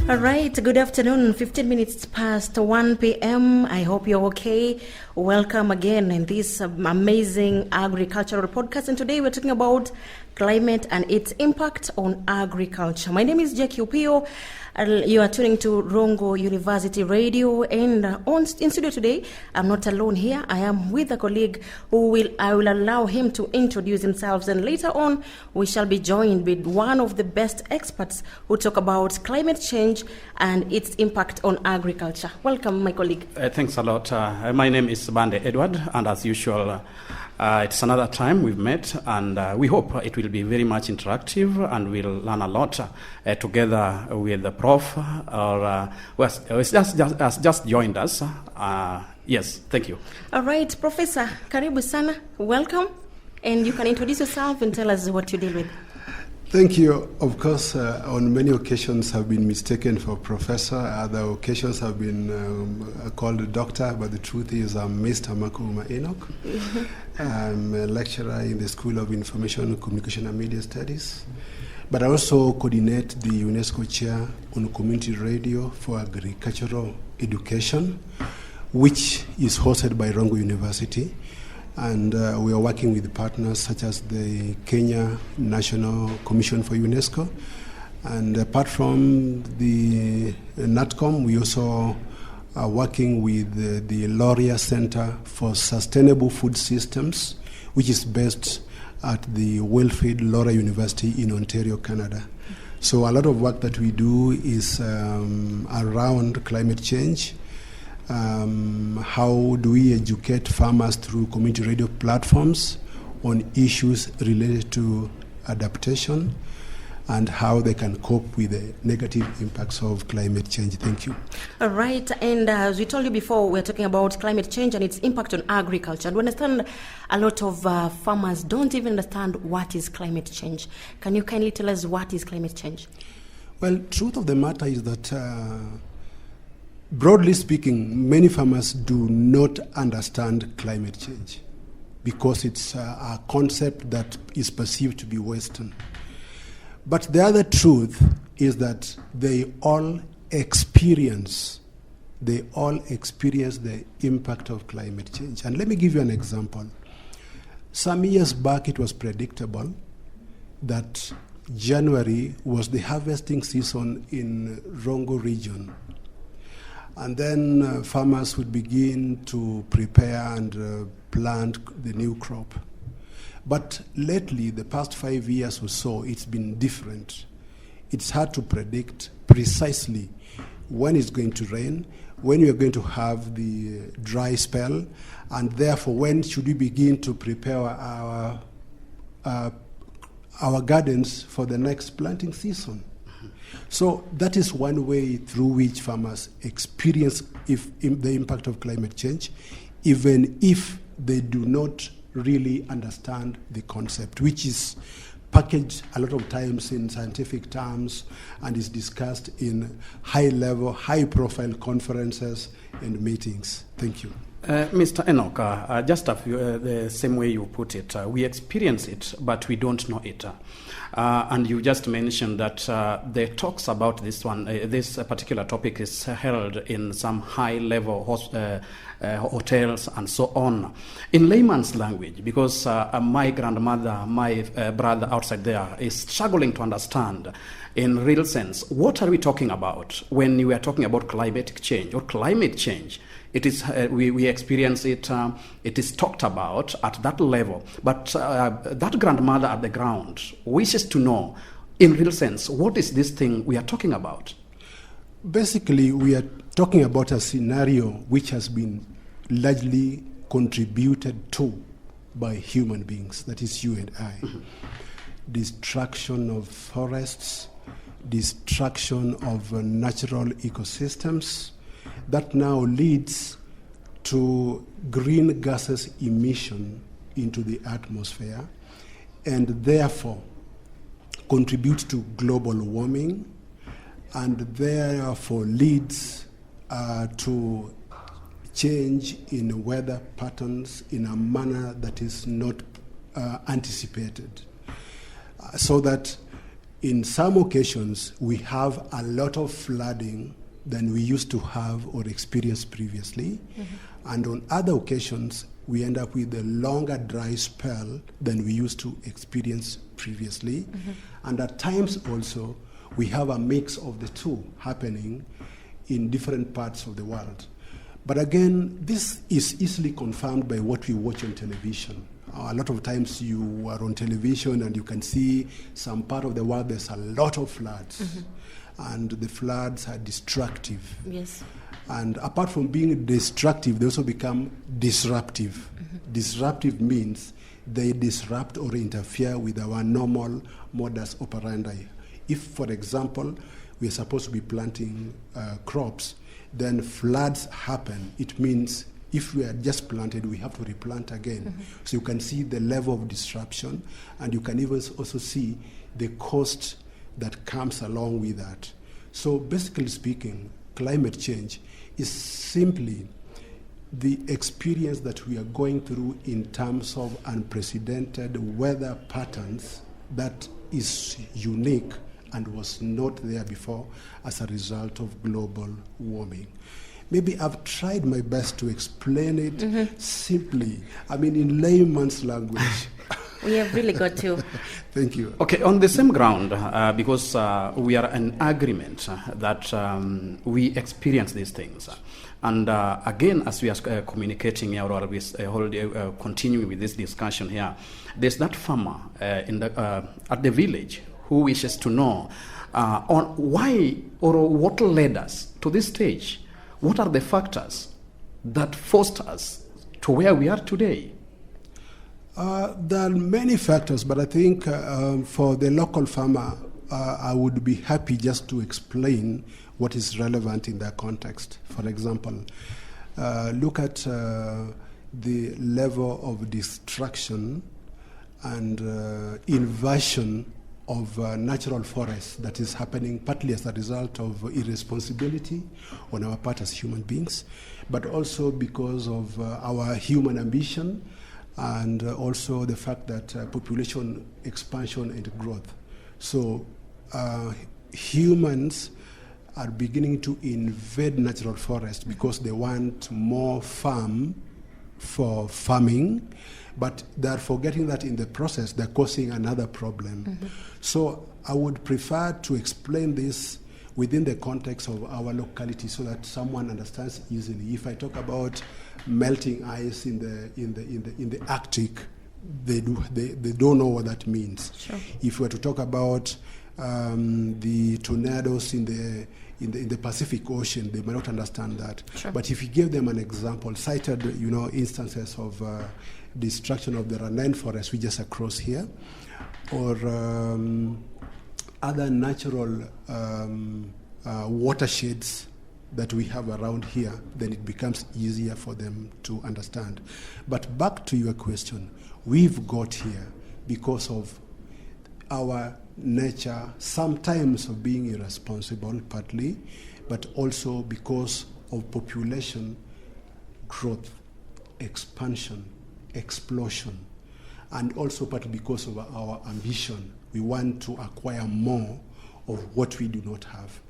All right, good afternoon. 15 minutes past 1 p.m. I hope you're okay. Welcome again in this amazing agricultural podcast. And today we're talking about climate and its impact on agriculture. My name is Jackie Opiyo. You are tuning to Rongo University Radio, and in studio today, I'm not alone here. I am with a colleague I will allow him to introduce himself, and later on, we shall be joined with one of the best experts who talk about climate change and its impact on agriculture. Welcome, my colleague. Thanks a lot. My name is Bande Edward, and as usual, it's another time we've met, and we hope it will be very much interactive, and we'll learn a lot together with the prof, or just joined us. Yes, thank you. All right, Professor, karibu sana, welcome, and you can introduce yourself and tell us what you deal with. Thank you. Of course, on many occasions have been mistaken for professor. Other occasions have been called a doctor, but the truth is I'm Mr. Mac'Ouma Enoch. I'm a lecturer in the School of Information, Communication and Media Studies. But I also coordinate the UNESCO Chair on Community Radio for Agricultural Education, which is hosted by Rongo University. And we are working with partners such as the Kenya National Commission for UNESCO. And apart from the KNATCOM, we also are working with the Laurier Centre for Sustainable Food Systems, which is based at the Wilfrid Laurier University in Ontario, Canada. So a lot of work that we do is around climate change. How do we educate farmers through community radio platforms on issues related to adaptation and how they can cope with the negative impacts of climate change? Thank you. All right, and as we told you before, we're talking about climate change and its impact on agriculture. And we understand a lot of farmers don't even understand what is climate change. Can you kindly tell us what is climate change? Well, truth of the matter is that broadly speaking, many farmers do not understand climate change because it's a concept that is perceived to be Western. But the other truth is that they all experience the impact of climate change. And let me give you an example. Some years back, it was predictable that January was the harvesting season in Rongo region. And then farmers would begin to prepare and plant the new crop. But lately, the past 5 years or so, it's been different. It's hard to predict precisely when it's going to rain, when we are going to have the dry spell, and therefore when should we begin to prepare our gardens for the next planting season. So that is one way through which farmers experience the impact of climate change, even if they do not really understand the concept, which is packaged a lot of times in scientific terms and is discussed in high-level, high-profile conferences and meetings. Thank you. Mr. Enoch, just the same way you put it, we experience it, but we don't know it. And you just mentioned that the talks about this particular topic is held in some high-level hotels and so on. In layman's language, because my grandmother, my brother outside there is struggling to understand in real sense, what are we talking about when we are talking about climate change or climate change? It is we experience it. It is talked about at that level, but that grandmother at the ground wishes to know, in real sense, what is this thing we are talking about? Basically, we are talking about a scenario which has been largely contributed to by human beings. That is you and I. Mm-hmm. Destruction of forests, destruction of natural ecosystems. That now leads to green gases emission into the atmosphere and therefore contribute to global warming and therefore leads to change in weather patterns in a manner that is not anticipated. So that in some occasions, we have a lot of flooding than we used to have or experienced previously. And on other occasions, we end up with a longer dry spell than we used to experience previously. And at times also, we have a mix of the two happening in different parts of the world. But again, this is easily confirmed by what we watch on television. A lot of times you are on television and you can see some part of the world there's a lot of floods. And the floods are destructive. Yes. And apart from being destructive, they also become disruptive. Disruptive means they disrupt or interfere with our normal modus operandi. If, for example, we are supposed to be planting crops, then floods happen. It means if we are just planted, we have to replant again. So you can see the level of disruption, and you can even also see the cost that comes along with that. So basically speaking, climate change is simply the experience that we are going through in terms of unprecedented weather patterns that is unique and was not there before as a result of global warming. Maybe I've tried my best to explain it simply, in layman's language. We have really got to. Thank you. Okay, on the same ground, because we are in agreement that we experience these things. And again, as we are communicating here, or we continuing with this discussion here, there's that farmer at the village who wishes to know on why or what led us to this stage. What are the factors that forced us to where we are today? There are many factors, but I think for the local farmer, I would be happy just to explain what is relevant in that context. For example, look at the level of destruction and invasion of natural forests that is happening partly as a result of irresponsibility on our part as human beings, but also because of our human ambition and also the fact that population expansion and growth. So humans are beginning to invade natural forests because they want more farm for farming, but they're forgetting that in the process they're causing another problem. So I would prefer to explain this within the context of our locality so that someone understands easily. If I talk about melting ice in the Arctic, they don't know what that means. Sure. If we were to talk about the tornadoes in the Pacific Ocean, they might not understand that. Sure. But if you give them an example, cited instances of destruction of the Randenne forest, which is across here, or other natural watersheds that we have around here, then it becomes easier for them to understand. But back to your question, we've got here because of our nature, sometimes of being irresponsible, partly, but also because of population growth, expansion, explosion, and also partly because of our ambition. We want to acquire more of what we do not have.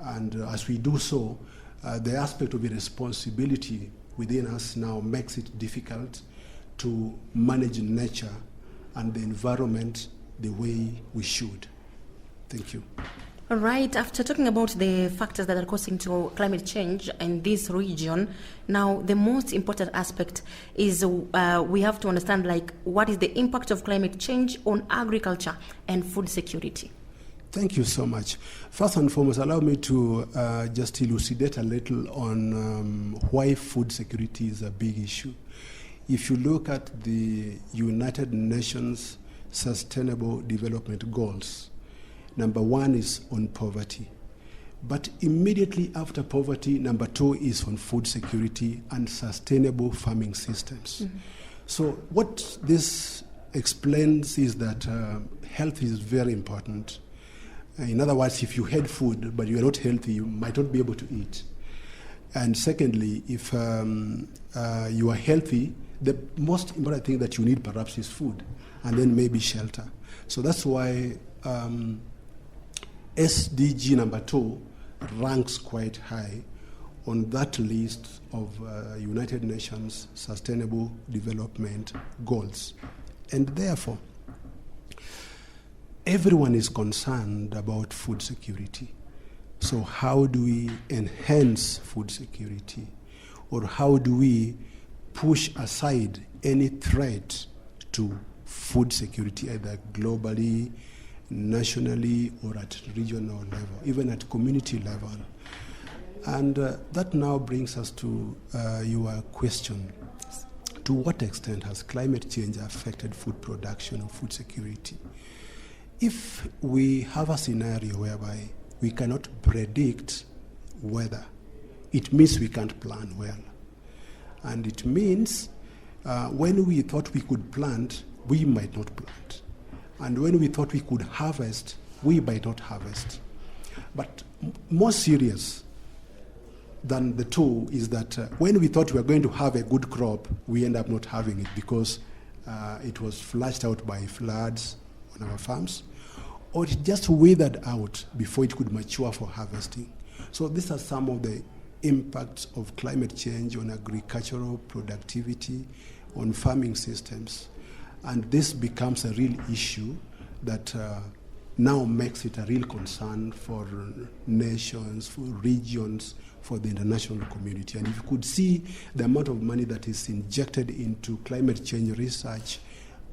And as we do so, the aspect of irresponsibility within us now makes it difficult to manage nature and the environment the way we should. Thank you. All right, after talking about the factors that are causing to climate change in this region, now the most important aspect is we have to understand what is the impact of climate change on agriculture and food security. Thank you so much. First and foremost, allow me to just elucidate a little on why food security is a big issue. If you look at the United Nations Sustainable Development Goals, number 1 is on poverty. But immediately after poverty, number 2 is on food security and sustainable farming systems. So what this explains is that health is very important. In other words, if you had food but you are not healthy, you might not be able to eat. And secondly, if you are healthy, the most important thing that you need perhaps is food, and then maybe shelter. So that's why SDG number 2 ranks quite high on that list of United Nations Sustainable Development Goals. And therefore, everyone is concerned about food security. So how do we enhance food security? Or how do we push aside any threat to food security, either globally, nationally, or at regional level, even at community level? And that now brings us to your question. To what extent has climate change affected food production or food security? If we have a scenario whereby we cannot predict weather, it means we can't plan well. And it means when we thought we could plant, we might not plant. And when we thought we could harvest, we might not harvest. But more serious than the two is that when we thought we were going to have a good crop, we end up not having it because it was flushed out by floods on our farms, or it just withered out before it could mature for harvesting. So these are some of the impacts of climate change on agricultural productivity, on farming systems. And this becomes a real issue that now makes it a real concern for nations, for regions, for the international community. And if you could see the amount of money that is injected into climate change research,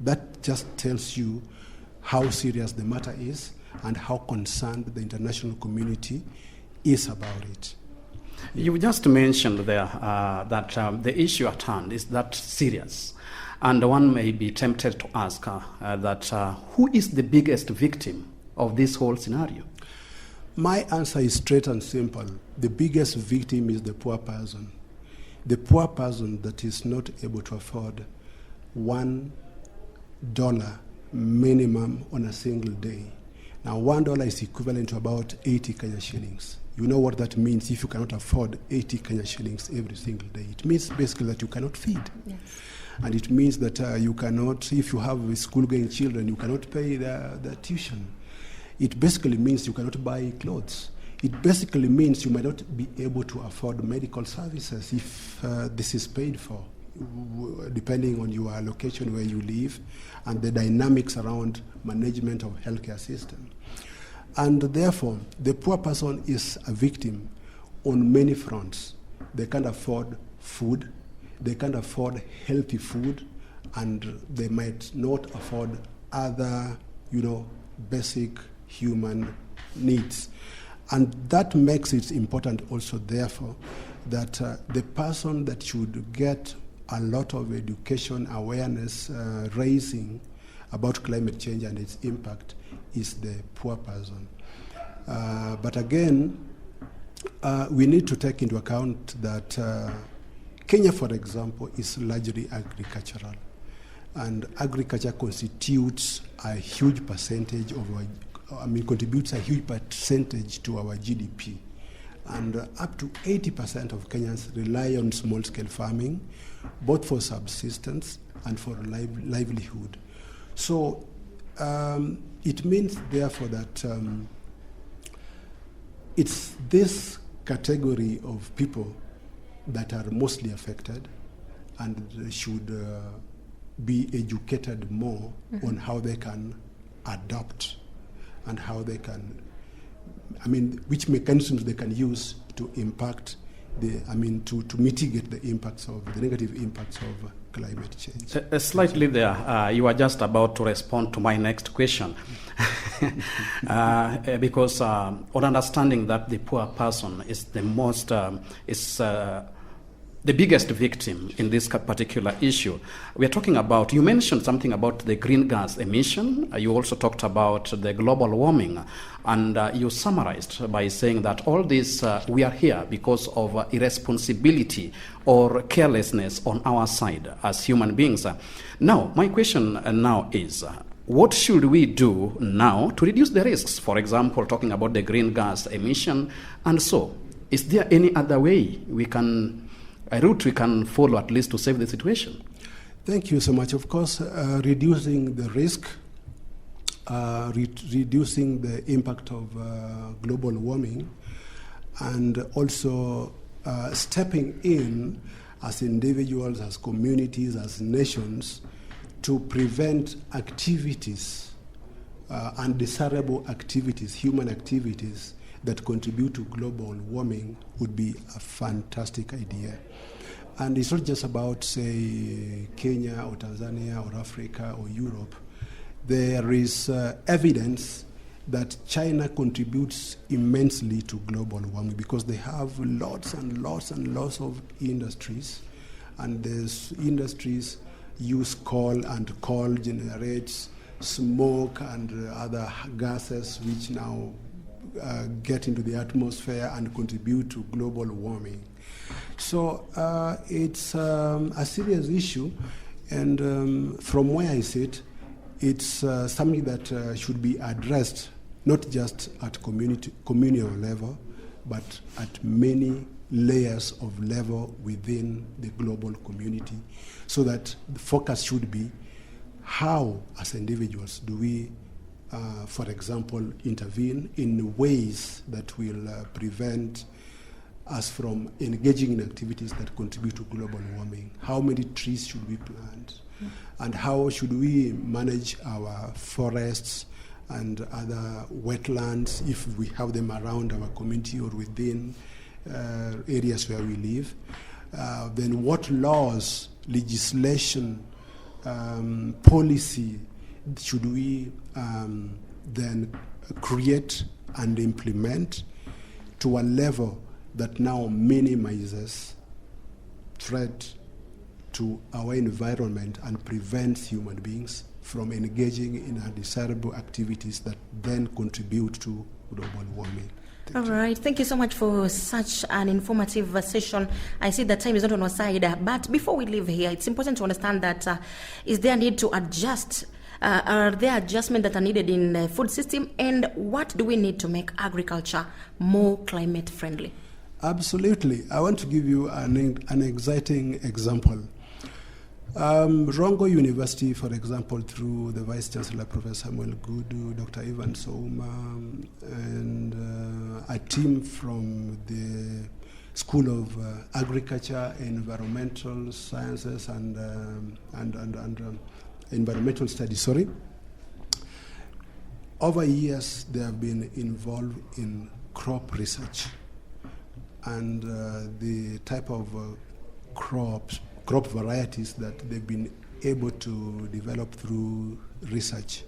that just tells you how serious the matter is and how concerned the international community is about it. You just mentioned there that the issue at hand is that serious. And one may be tempted to ask who is the biggest victim of this whole scenario? My answer is straight and simple. The biggest victim is the poor person. The poor person that is not able to afford $1 minimum on a single day. Now, $1 is equivalent to about 80 Kenya shillings. You know what that means if you cannot afford 80 Kenya shillings every single day. It means basically that you cannot feed. Yes. And it means that you cannot, if you have school-going children, you cannot pay their tuition. It basically means you cannot buy clothes. It basically means you might not be able to afford medical services if this is paid for, depending on your location where you live and the dynamics around management of healthcare system. And therefore, the poor person is a victim on many fronts. They can't afford food, they can't afford healthy food, and they might not afford other, basic human needs. And that makes it important also, therefore, that the person that should get a lot of education, awareness, raising about climate change and its impact is the poor person. But again, we need to take into account that Kenya, for example, is largely agricultural. And agriculture constitutes a huge percentage contributes a huge percentage to our GDP. And up to 80% of Kenyans rely on small-scale farming, both for subsistence and for livelihood. So it means, therefore, that it's this category of people that are mostly affected and should be educated more on how they can adapt and how they can, which mechanisms they can use to impact to mitigate the negative impacts of climate change. Slightly there, you are just about to respond to my next question. Because on understanding that the poor person is the biggest victim in this particular issue, we are talking about, you mentioned something about the green gas emission, you also talked about the global warming, and you summarized by saying that all this, we are here because of irresponsibility or carelessness on our side as human beings. Now, my question now is, what should we do now to reduce the risks? For example, talking about the green gas emission, and so, is there any other way a route we can follow at least to save the situation? Thank you so much. Of course, reducing the risk reducing the impact of global warming, and also stepping in as individuals, as communities, as nations, to prevent activities, undesirable activities, human activities that contribute to global warming would be a fantastic idea. And it's not just about, say, Kenya or Tanzania or Africa or Europe. There is evidence that China contributes immensely to global warming because they have lots and lots and lots of industries, and these industries use coal, and coal generates smoke and other gases which now get into the atmosphere and contribute to global warming. So it's a serious issue, and from where I sit, it's something that should be addressed not just at communal level, but at many layers of level within the global community, so that the focus should be how, as individuals, do we, for example, intervene in ways that will prevent us from engaging in activities that contribute to global warming. How many trees should we plant? And how should we manage our forests and other wetlands, if we have them around our community or within areas where we live? Then what laws, legislation, policy should we then create and implement to a level that now minimizes threat to our environment and prevents human beings from engaging in undesirable activities that then contribute to global warming. All right. Thank you so much for such an informative session. I see that time is not on our side, but before we leave here, it's important to understand that is there a need to adjust? Are there adjustments that are needed in the food system, and what do we need to make agriculture more climate friendly? Absolutely. I want to give you an exciting example. Rongo University, for example, through the Vice Chancellor, Professor Samuel Gudu, Dr. Ivan Souma, and a team from the School of Agriculture, Environmental Sciences, and Environmental Studies, over years they have been involved in crop research, and the type of crop varieties that they've been able to develop through research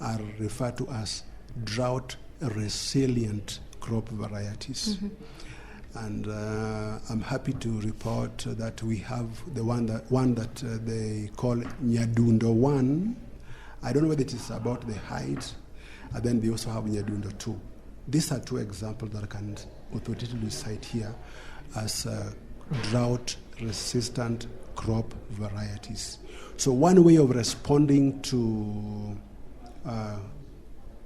are referred to as drought-resilient crop varieties. Mm-hmm. And I'm happy to report that we have the one that they call Nyadundo 1. I don't know whether it is about the height, and then they also have Nyadundo 2. These are two examples that I can authoritatively cite here as drought-resistant crop varieties. So one way of responding to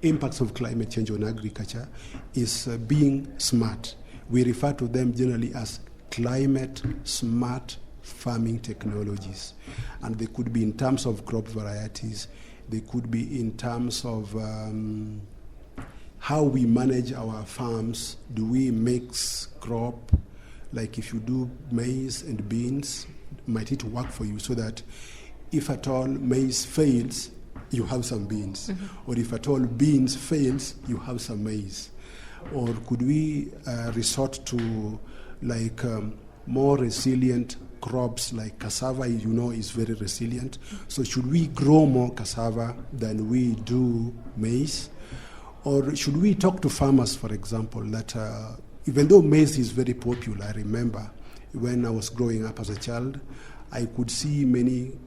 impacts of climate change on agriculture is being smart. We refer to them generally as climate-smart farming technologies. And they could be in terms of crop varieties. They could be in terms of how we manage our farms. Do we mix crop? Like if you do maize and beans, might it work for you so that if at all maize fails, you have some beans? Mm-hmm. Or if at all beans fails, you have some maize? Or could we resort to more resilient crops like cassava, is very resilient. So should we grow more cassava than we do maize? Or should we talk to farmers, for example, that even though maize is very popular, I remember when I was growing up as a child, I could see many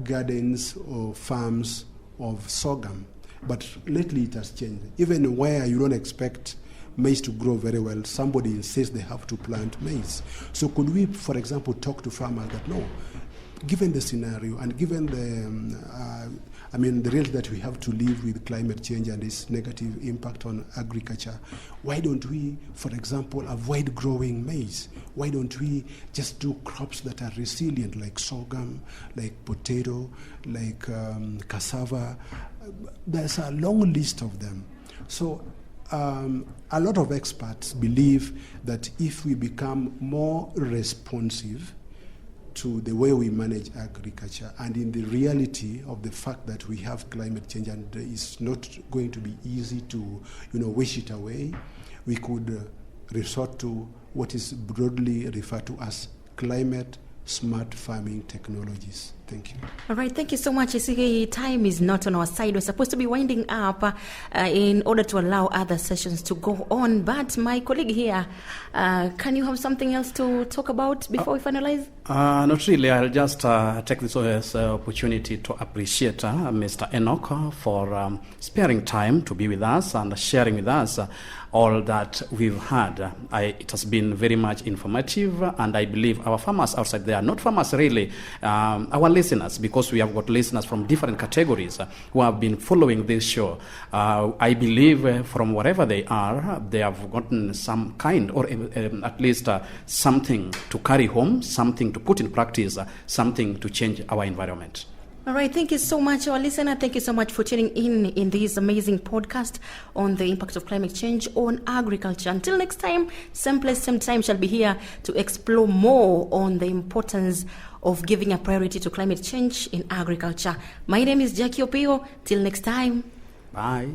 gardens or farms of sorghum. But lately it has changed. Even where you don't expect maize to grow very well, somebody insists they have to plant maize. So could we, for example, talk to farmers that no, given the scenario and given the reality that we have to live with climate change and its negative impact on agriculture, why don't we, for example, avoid growing maize? Why don't we just do crops that are resilient, like sorghum, like potato, like cassava? There's a long list of them. So a lot of experts believe that if we become more responsive to the way we manage agriculture and in the reality of the fact that we have climate change and it's not going to be easy to wish it away, we could resort to what is broadly referred to as climate smart farming technologies. Thank you. All right, thank you so much. Time is not on our side. We're supposed to be winding up in order to allow other sessions to go on. But my colleague here, can you have something else to talk about before we finalize? Not really. I'll just take this as an opportunity to appreciate Mr. Enock for sparing time to be with us and sharing with us all that we've had. It has been very much informative, and I believe our farmers outside there, not farmers really, our listeners, because we have got listeners from different categories who have been following this show. I believe from wherever they are, they have gotten some kind, or at least something to carry home, something to put in practice, something to change our environment. All right, thank you so much, our listener. Thank you so much for tuning in this amazing podcast on the impact of climate change on agriculture. Until next time, same place, same time, shall be here to explore more on the importance of giving a priority to climate change in agriculture. My name is Jackie Opiyo. Till next time. Bye.